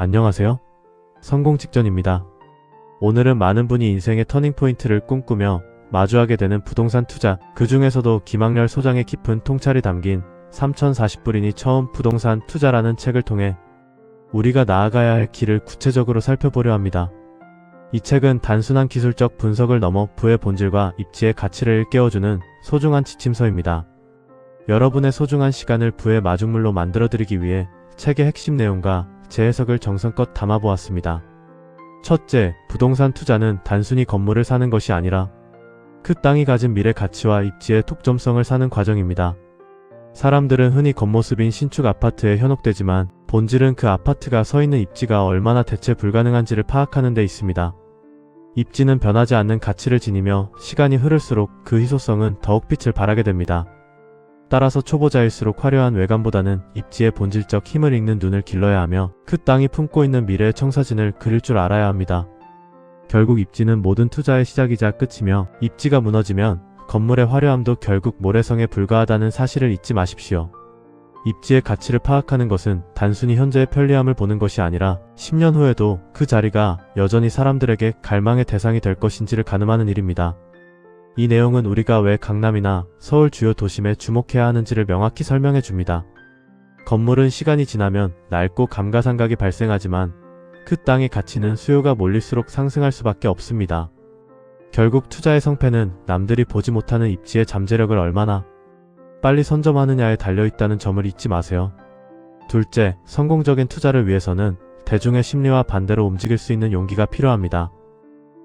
안녕하세요. 성공 직전입니다. 오늘은 많은 분이 인생의 터닝포인트를 꿈꾸며 마주하게 되는 부동산 투자, 그 중에서도 김학렬 소장의 깊은 통찰이 담긴 3040불이니 처음 부동산 투자라는 책을 통해 우리가 나아가야 할 길을 구체적으로 살펴보려 합니다. 이 책은 단순한 기술적 분석을 넘어 부의 본질과 입지의 가치를 일깨워주는 소중한 지침서입니다. 여러분의 소중한 시간을 부의 마중물로 만들어드리기 위해 책의 핵심 내용과 재해석을 정성껏 담아보았습니다. 첫째, 부동산 투자는 단순히 건물을 사는 것이 아니라 그 땅이 가진 미래 가치와 입지의 독점성을 사는 과정입니다. 사람들은 흔히 겉모습인 신축 아파트에 현혹되지만 본질은 그 아파트가 서 있는 입지가 얼마나 대체 불가능한지를 파악하는 데 있습니다. 입지는 변하지 않는 가치를 지니며 시간이 흐를수록 그 희소성은 더욱 빛을 발하게 됩니다. 따라서 초보자일수록 화려한 외관보다는 입지의 본질적 힘을 읽는 눈을 길러야 하며 그 땅이 품고 있는 미래의 청사진을 그릴 줄 알아야 합니다. 결국 입지는 모든 투자의 시작이자 끝이며 입지가 무너지면 건물의 화려함도 결국 모래성에 불과하다는 사실을 잊지 마십시오. 입지의 가치를 파악하는 것은 단순히 현재의 편리함을 보는 것이 아니라 10년 후에도 그 자리가 여전히 사람들에게 갈망의 대상이 될 것인지를 가늠하는 일입니다. 이 내용은 우리가 왜 강남이나 서울 주요 도심에 주목해야 하는지를 명확히 설명해 줍니다. 건물은 시간이 지나면 낡고 감가상각이 발생하지만 그 땅의 가치는 수요가 몰릴수록 상승할 수밖에 없습니다. 결국 투자의 성패는 남들이 보지 못하는 입지의 잠재력을 얼마나 빨리 선점하느냐에 달려있다는 점을 잊지 마세요. 둘째, 성공적인 투자를 위해서는 대중의 심리와 반대로 움직일 수 있는 용기가 필요합니다.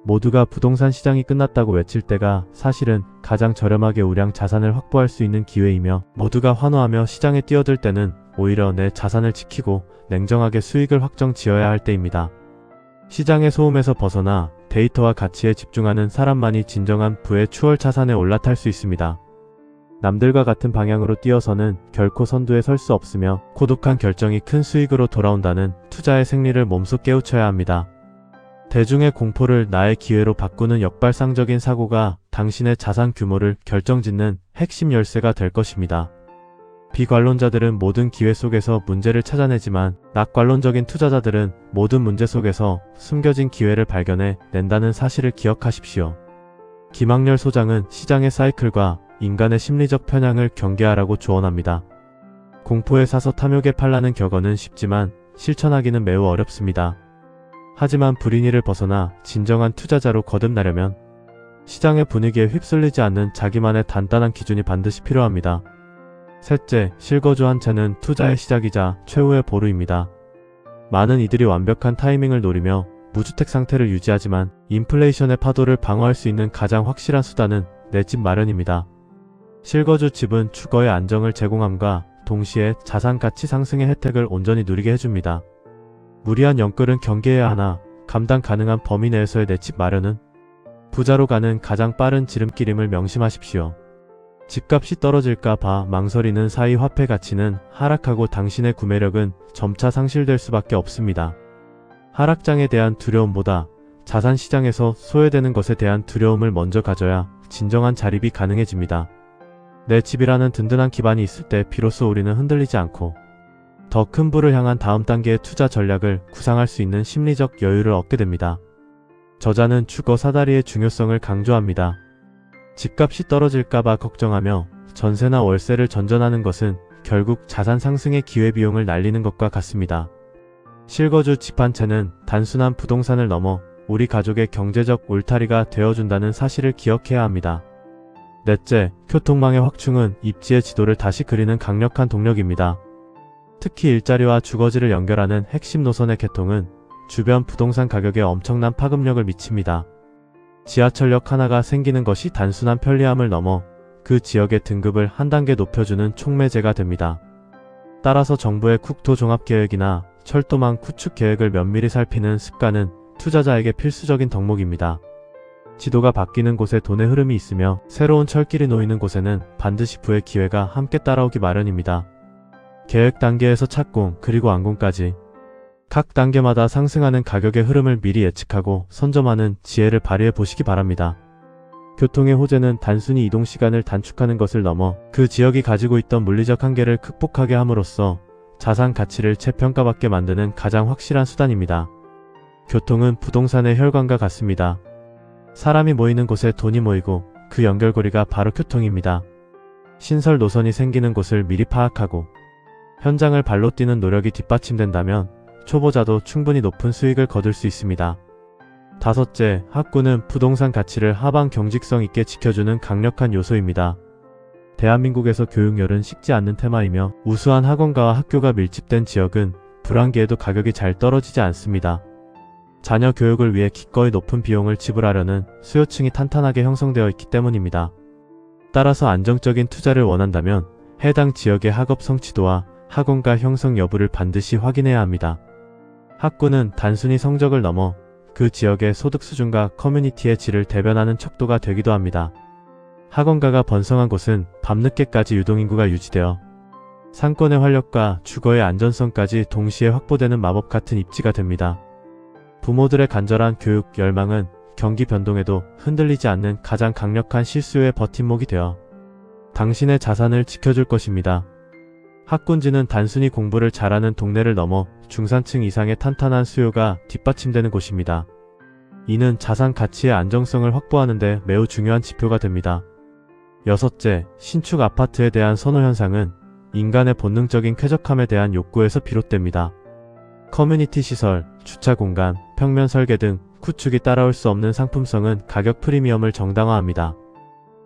모두가 부동산 시장이 끝났다고 외칠 때가 사실은 가장 저렴하게 우량 자산을 확보할 수 있는 기회이며, 모두가 환호하며 시장에 뛰어들 때는 오히려 내 자산을 지키고 냉정하게 수익을 확정 지어야 할 때입니다. 시장의 소음에서 벗어나 데이터와 가치에 집중하는 사람만이 진정한 부의 추월 차산에 올라탈 수 있습니다. 남들과 같은 방향으로 뛰어서는 결코 선두에 설 수 없으며 고독한 결정이 큰 수익으로 돌아온다는 투자의 생리를 몸소 깨우쳐야 합니다. 대중의 공포를 나의 기회로 바꾸는 역발상적인 사고가 당신의 자산 규모를 결정짓는 핵심 열쇠가 될 것입니다. 비관론자들은 모든 기회 속에서 문제를 찾아내지만 낙관론적인 투자자들은 모든 문제 속에서 숨겨진 기회를 발견해 낸다는 사실을 기억하십시오. 김학렬 소장은 시장의 사이클과 인간의 심리적 편향을 경계하라고 조언합니다. 공포에 사서 탐욕에 팔라는 격언은 쉽지만 실천하기는 매우 어렵습니다. 하지만 불인이를 벗어나 진정한 투자자로 거듭나려면 시장의 분위기에 휩쓸리지 않는 자기만의 단단한 기준이 반드시 필요합니다. 셋째, 실거주 한 채는 투자의 시작이자 최후의 보루입니다. 많은 이들이 완벽한 타이밍을 노리며 무주택 상태를 유지하지만 인플레이션의 파도를 방어할 수 있는 가장 확실한 수단은 내 집 마련입니다. 실거주 집은 주거의 안정을 제공함과 동시에 자산 가치 상승의 혜택을 온전히 누리게 해줍니다. 무리한 영끌은 경계해야 하나 감당 가능한 범위 내에서의 내 집 마련은 부자로 가는 가장 빠른 지름길임을 명심하십시오. 집값이 떨어질까 봐 망설이는 사이 화폐 가치는 하락하고 당신의 구매력은 점차 상실될 수밖에 없습니다. 하락장에 대한 두려움보다 자산 시장에서 소외되는 것에 대한 두려움을 먼저 가져야 진정한 자립이 가능해집니다. 내 집이라는 든든한 기반이 있을 때 비로소 우리는 흔들리지 않고 더 큰 부를 향한 다음 단계의 투자 전략을 구상할 수 있는 심리적 여유를 얻게 됩니다. 저자는 주거 사다리의 중요성을 강조합니다. 집값이 떨어질까봐 걱정하며 전세나 월세를 전전하는 것은 결국 자산 상승의 기회비용을 날리는 것과 같습니다. 실거주 집 한 채는 단순한 부동산을 넘어 우리 가족의 경제적 울타리가 되어준다는 사실을 기억해야 합니다. 넷째, 교통망의 확충은 입지의 지도를 다시 그리는 강력한 동력입니다. 특히 일자리와 주거지를 연결하는 핵심 노선의 개통은 주변 부동산 가격에 엄청난 파급력을 미칩니다. 지하철역 하나가 생기는 것이 단순한 편리함을 넘어 그 지역의 등급을 한 단계 높여주는 촉매제가 됩니다. 따라서 정부의 국토종합계획이나 철도망 구축 계획을 면밀히 살피는 습관은 투자자에게 필수적인 덕목입니다. 지도가 바뀌는 곳에 돈의 흐름이 있으며 새로운 철길이 놓이는 곳에는 반드시 부의 기회가 함께 따라오기 마련입니다. 계획 단계에서 착공 그리고 완공까지 각 단계마다 상승하는 가격의 흐름을 미리 예측하고 선점하는 지혜를 발휘해 보시기 바랍니다. 교통의 호재는 단순히 이동 시간을 단축하는 것을 넘어 그 지역이 가지고 있던 물리적 한계를 극복하게 함으로써 자산 가치를 재평가받게 만드는 가장 확실한 수단입니다. 교통은 부동산의 혈관과 같습니다. 사람이 모이는 곳에 돈이 모이고 그 연결고리가 바로 교통입니다. 신설 노선이 생기는 곳을 미리 파악하고 현장을 발로 뛰는 노력이 뒷받침된다면 초보자도 충분히 높은 수익을 거둘 수 있습니다. 다섯째, 학군은 부동산 가치를 하방 경직성 있게 지켜주는 강력한 요소입니다. 대한민국에서 교육열은 식지 않는 테마이며 우수한 학원가와 학교가 밀집된 지역은 불황기에도 가격이 잘 떨어지지 않습니다. 자녀 교육을 위해 기꺼이 높은 비용을 지불하려는 수요층이 탄탄하게 형성되어 있기 때문입니다. 따라서 안정적인 투자를 원한다면 해당 지역의 학업 성취도와 학원가 형성 여부를 반드시 확인해야 합니다. 학군은 단순히 성적을 넘어 그 지역의 소득 수준과 커뮤니티의 질을 대변하는 척도가 되기도 합니다. 학원가가 번성한 곳은 밤늦게까지 유동인구가 유지되어 상권의 활력과 주거의 안전성까지 동시에 확보되는 마법 같은 입지가 됩니다. 부모들의 간절한 교육 열망은 경기 변동에도 흔들리지 않는 가장 강력한 실수요의 버팀목이 되어 당신의 자산을 지켜줄 것입니다. 학군지는 단순히 공부를 잘하는 동네를 넘어 중산층 이상의 탄탄한 수요가 뒷받침되는 곳입니다. 이는 자산 가치의 안정성을 확보하는 데 매우 중요한 지표가 됩니다. 여섯째, 신축 아파트에 대한 선호 현상은 인간의 본능적인 쾌적함에 대한 욕구에서 비롯됩니다. 커뮤니티 시설, 주차 공간, 평면 설계 등 구축이 따라올 수 없는 상품성은 가격 프리미엄을 정당화합니다.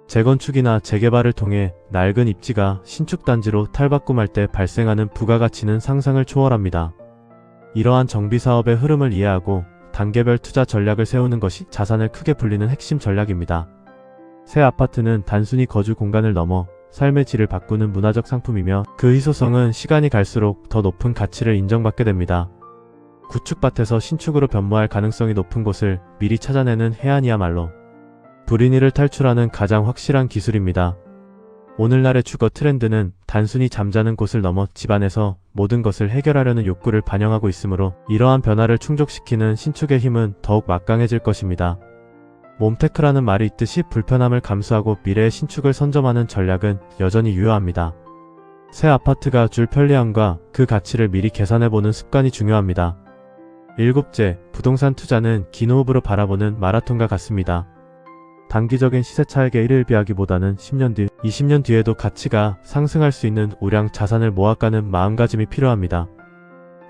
재건축이나 재개발을 통해 낡은 입지가 신축 단지로 탈바꿈할 때 발생하는 부가가치는 상상을 초월합니다. 이러한 정비 사업의 흐름을 이해하고 단계별 투자 전략을 세우는 것이 자산을 크게 불리는 핵심 전략입니다. 새 아파트는 단순히 거주 공간을 넘어 삶의 질을 바꾸는 문화적 상품이며 그 희소성은 시간이 갈수록 더 높은 가치를 인정받게 됩니다. 구축밭에서 신축으로 변모할 가능성이 높은 곳을 미리 찾아내는 해안이야말로 불인이를 탈출하는 가장 확실한 기술입니다. 오늘날의 주거 트렌드는 단순히 잠자는 곳을 넘어 집안에서 모든 것을 해결하려는 욕구를 반영하고 있으므로 이러한 변화를 충족시키는 신축의 힘은 더욱 막강해질 것입니다. 몬테크라는 말이 있듯이 불편함을 감수하고 미래의 신축을 선점하는 전략은 여전히 유효합니다. 새 아파트가 줄 편리함과 그 가치를 미리 계산해보는 습관이 중요합니다. 일곱째, 부동산 투자는 긴 호흡으로 바라보는 마라톤과 같습니다. 단기적인 시세 차익에 일일비하기보다는 10년 뒤, 20년 뒤에도 가치가 상승할 수 있는 우량 자산을 모아가는 마음가짐이 필요합니다.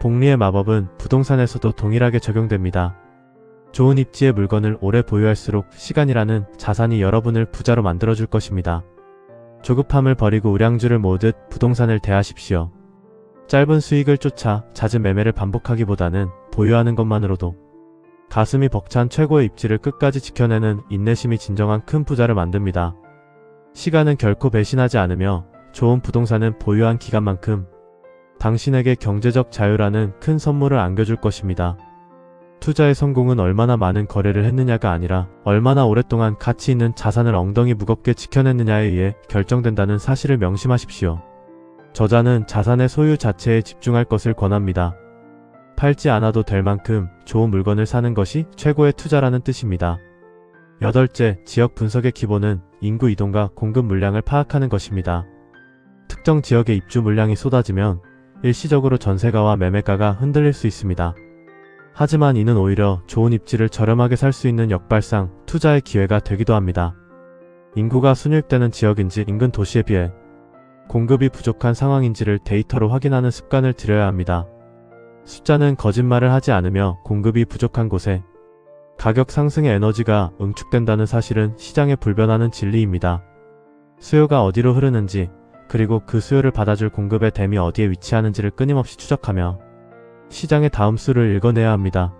복리의 마법은 부동산에서도 동일하게 적용됩니다. 좋은 입지의 물건을 오래 보유할수록 시간이라는 자산이 여러분을 부자로 만들어줄 것입니다. 조급함을 버리고 우량주를 모으듯 부동산을 대하십시오. 짧은 수익을 쫓아 잦은 매매를 반복하기보다는 보유하는 것만으로도 가슴이 벅찬 최고의 입지를 끝까지 지켜내는 인내심이 진정한 큰 부자를 만듭니다. 시간은 결코 배신하지 않으며 좋은 부동산은 보유한 기간만큼 당신에게 경제적 자유라는 큰 선물을 안겨줄 것입니다. 투자의 성공은 얼마나 많은 거래를 했느냐가 아니라 얼마나 오랫동안 가치 있는 자산을 엉덩이 무겁게 지켜냈느냐에 의해 결정된다는 사실을 명심하십시오. 저자는 자산의 소유 자체에 집중할 것을 권합니다. 팔지 않아도 될 만큼 좋은 물건을 사는 것이 최고의 투자라는 뜻입니다. 여덟째, 지역 분석의 기본은 인구 이동과 공급 물량을 파악하는 것입니다. 특정 지역의 입주 물량이 쏟아지면 일시적으로 전세가와 매매가가 흔들릴 수 있습니다. 하지만 이는 오히려 좋은 입지를 저렴하게 살 수 있는 역발상, 투자의 기회가 되기도 합니다. 인구가 순유입되는 지역인지 인근 도시에 비해 공급이 부족한 상황인지를 데이터로 확인하는 습관을 들여야 합니다. 숫자는 거짓말을 하지 않으며 공급이 부족한 곳에 가격 상승의 에너지가 응축된다는 사실은 시장에 불변하는 진리입니다. 수요가 어디로 흐르는지, 그리고 그 수요를 받아줄 공급의 댐이 어디에 위치하는지를 끊임없이 추적하며 시장의 다음 수를 읽어내야 합니다.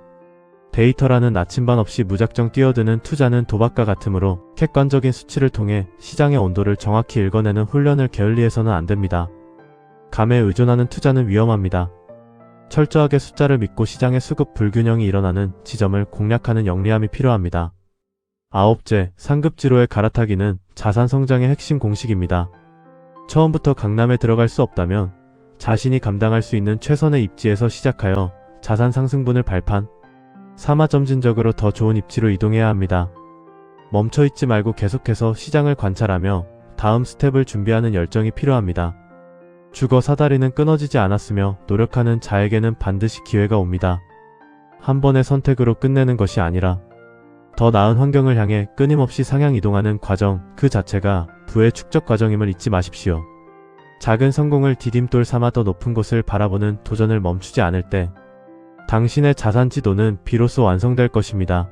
데이터라는 나침반 없이 무작정 뛰어드는 투자는 도박과 같으므로 객관적인 수치를 통해 시장의 온도를 정확히 읽어내는 훈련을 게을리해서는 안됩니다. 감에 의존하는 투자는 위험합니다. 철저하게 숫자를 믿고 시장의 수급 불균형이 일어나는 지점을 공략하는 영리함이 필요합니다. 아홉째, 상급지로의 갈아타기는 자산 성장의 핵심 공식입니다. 처음부터 강남에 들어갈 수 없다면 자신이 감당할 수 있는 최선의 입지에서 시작하여 자산 상승분을 발판, 삼아 점진적으로 더 좋은 입지로 이동해야 합니다. 멈춰있지 말고 계속해서 시장을 관찰하며 다음 스텝을 준비하는 열정이 필요합니다. 주거 사다리는 끊어지지 않았으며 노력하는 자에게는 반드시 기회가 옵니다. 한 번의 선택으로 끝내는 것이 아니라 더 나은 환경을 향해 끊임없이 상향 이동하는 과정 그 자체가 부의 축적 과정임을 잊지 마십시오. 작은 성공을 디딤돌 삼아 더 높은 곳을 바라보는 도전을 멈추지 않을 때 당신의 자산 지도는 비로소 완성될 것입니다.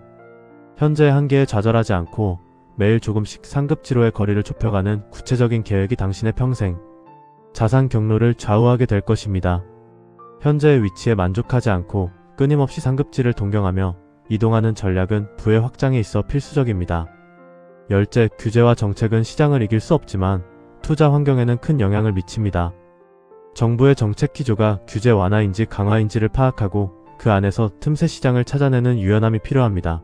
현재의 한계에 좌절하지 않고 매일 조금씩 상급지로의 거리를 좁혀가는 구체적인 계획이 당신의 평생 자산 경로를 좌우하게 될 것입니다. 현재의 위치에 만족하지 않고 끊임없이 상급지를 동경하며 이동하는 전략은 부의 확장에 있어 필수적입니다. 열째, 규제와 정책은 시장을 이길 수 없지만 투자 환경에는 큰 영향을 미칩니다. 정부의 정책 기조가 규제 완화인지 강화인지를 파악하고 그 안에서 틈새 시장을 찾아내는 유연함이 필요합니다.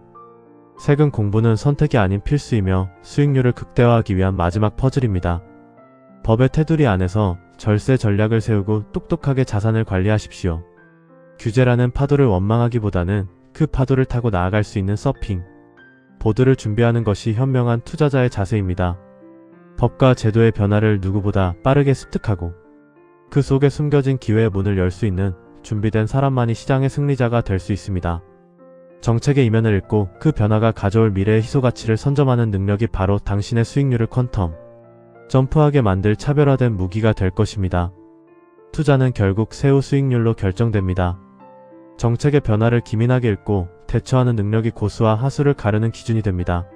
세금 공부는 선택이 아닌 필수이며 수익률을 극대화하기 위한 마지막 퍼즐입니다. 법의 테두리 안에서 절세 전략을 세우고 똑똑하게 자산을 관리하십시오. 규제라는 파도를 원망하기보다는 그 파도를 타고 나아갈 수 있는 서핑 보드를 준비하는 것이 현명한 투자자의 자세입니다. 법과 제도의 변화를 누구보다 빠르게 습득하고 그 속에 숨겨진 기회의 문을 열 수 있는 준비된 사람만이 시장의 승리자가 될 수 있습니다. 정책의 이면을 읽고 그 변화가 가져올 미래의 희소가치를 선점하는 능력이 바로 당신의 수익률을 퀀텀 점프하게 만들 차별화된 무기가 될 것입니다. 투자는 결국 세후 수익률로 결정됩니다. 정책의 변화를 기민하게 읽고 대처하는 능력이 고수와 하수를 가르는 기준이 됩니다.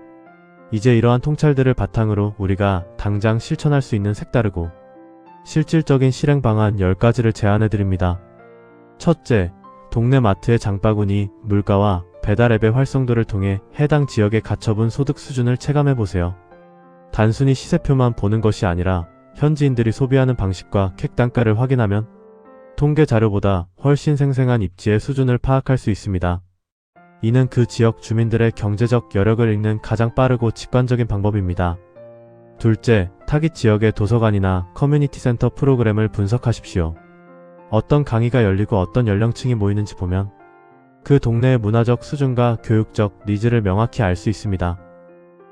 이제 이러한 통찰들을 바탕으로 우리가 당장 실천할 수 있는 색다르고 실질적인 실행 방안 10가지를 제안해드립니다. 첫째, 동네 마트의 장바구니, 물가와 배달앱의 활성도를 통해 해당 지역의 가처분 소득 수준을 체감해보세요. 단순히 시세표만 보는 것이 아니라 현지인들이 소비하는 방식과 객단가를 확인하면 통계 자료보다 훨씬 생생한 입지의 수준을 파악할 수 있습니다. 이는 그 지역 주민들의 경제적 여력을 읽는 가장 빠르고 직관적인 방법입니다. 둘째, 타깃 지역의 도서관이나 커뮤니티 센터 프로그램을 분석하십시오. 어떤 강의가 열리고 어떤 연령층이 모이는지 보면 그 동네의 문화적 수준과 교육적 니즈를 명확히 알 수 있습니다.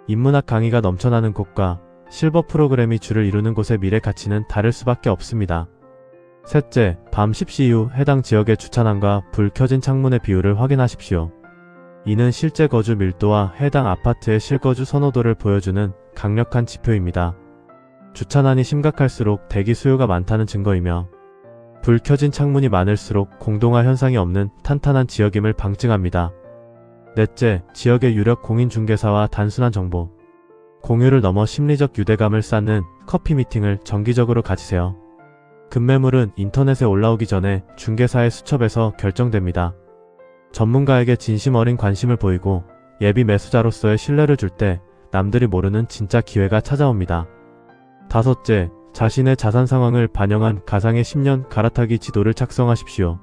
인문학 강의가 넘쳐나는 곳과 실버 프로그램이 주를 이루는 곳의 미래 가치는 다를 수밖에 없습니다. 셋째, 밤 10시 이후 해당 지역의 주차난과 불 켜진 창문의 비율을 확인하십시오. 이는 실제 거주 밀도와 해당 아파트의 실거주 선호도를 보여주는 강력한 지표입니다. 주차난이 심각할수록 대기 수요가 많다는 증거이며 불 켜진 창문이 많을수록 공동화 현상이 없는 탄탄한 지역임을 방증합니다. 넷째, 지역의 유력 공인중개사와 단순한 정보 공유를 넘어 심리적 유대감을 쌓는 커피 미팅을 정기적으로 가지세요. 급매물은 인터넷에 올라오기 전에 중개사의 수첩에서 결정됩니다. 전문가에게 진심 어린 관심을 보이고 예비 매수자로서의 신뢰를 줄 때 남들이 모르는 진짜 기회가 찾아옵니다. 다섯째, 자신의 자산 상황을 반영한 가상의 10년 갈아타기 지도를 작성하십시오.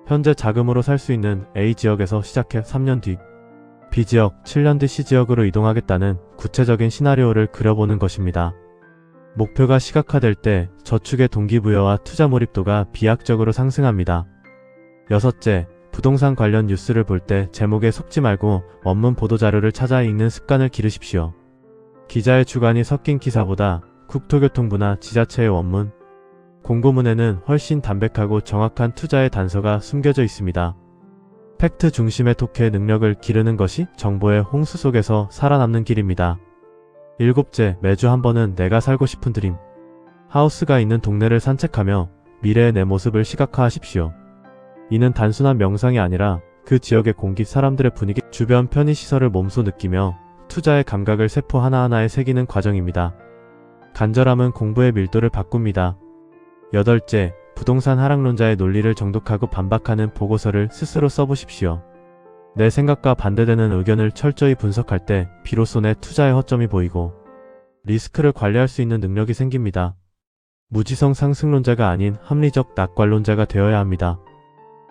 현재 자금으로 살 수 있는 A지역에서 시작해 3년 뒤 B지역, 7년 뒤 C지역으로 이동하겠다는 구체적인 시나리오를 그려보는 것입니다. 목표가 시각화될 때 저축의 동기부여와 투자 몰입도가 비약적으로 상승합니다. 여섯째, 부동산 관련 뉴스를 볼 때 제목에 속지 말고 원문 보도자료를 찾아 읽는 습관을 기르십시오. 기자의 주관이 섞인 기사보다 국토교통부나 지자체의 원문, 공고문에는 훨씬 담백하고 정확한 투자의 단서가 숨겨져 있습니다. 팩트 중심의 독해 능력을 기르는 것이 정보의 홍수 속에서 살아남는 길입니다. 일곱째, 매주 한 번은 내가 살고 싶은 드림 하우스가 있는 동네를 산책하며 미래의 내 모습을 시각화하십시오. 이는 단순한 명상이 아니라 그 지역의 공기, 사람들의 분위기, 주변 편의시설을 몸소 느끼며 투자의 감각을 세포 하나하나에 새기는 과정입니다. 간절함은 공부의 밀도를 바꿉니다. 여덟째, 부동산 하락론자의 논리를 정독하고 반박하는 보고서를 스스로 써보십시오. 내 생각과 반대되는 의견을 철저히 분석할 때 비로소 내 투자의 허점이 보이고 리스크를 관리할 수 있는 능력이 생깁니다. 무지성 상승론자가 아닌 합리적 낙관론자가 되어야 합니다.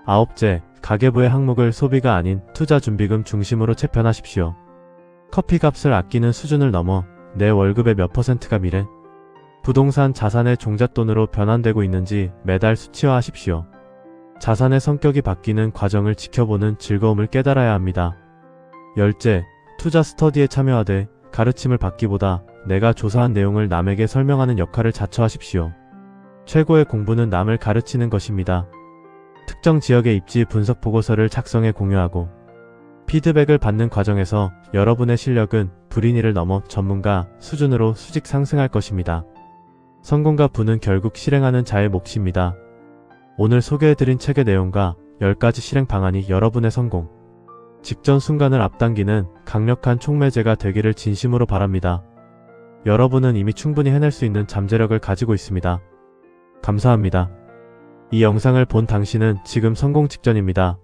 아홉째, 가계부의 항목을 소비가 아닌 투자 준비금 중심으로 재편하십시오. 커피값을 아끼는 수준을 넘어 내 월급의 몇 %가 미래 부동산 자산의 종잣돈으로 변환되고 있는지 매달 수치화하십시오. 자산의 성격이 바뀌는 과정을 지켜보는 즐거움을 깨달아야 합니다. 열째, 투자 스터디에 참여하되 가르침을 받기보다 내가 조사한 내용을 남에게 설명하는 역할을 자처하십시오. 최고의 공부는 남을 가르치는 것입니다. 특정 지역의 입지 분석 보고서를 작성해 공유하고 피드백을 받는 과정에서 여러분의 실력은 불인이를 넘어 전문가 수준으로 수직 상승할 것입니다. 성공과 부는 결국 실행하는 자의 몫입니다. 오늘 소개해드린 책의 내용과 10가지 실행 방안이 여러분의 성공 직전 순간을 앞당기는 강력한 촉매제가 되기를 진심으로 바랍니다. 여러분은 이미 충분히 해낼 수 있는 잠재력을 가지고 있습니다. 감사합니다. 이 영상을 본 당신은 지금 성공 직전입니다.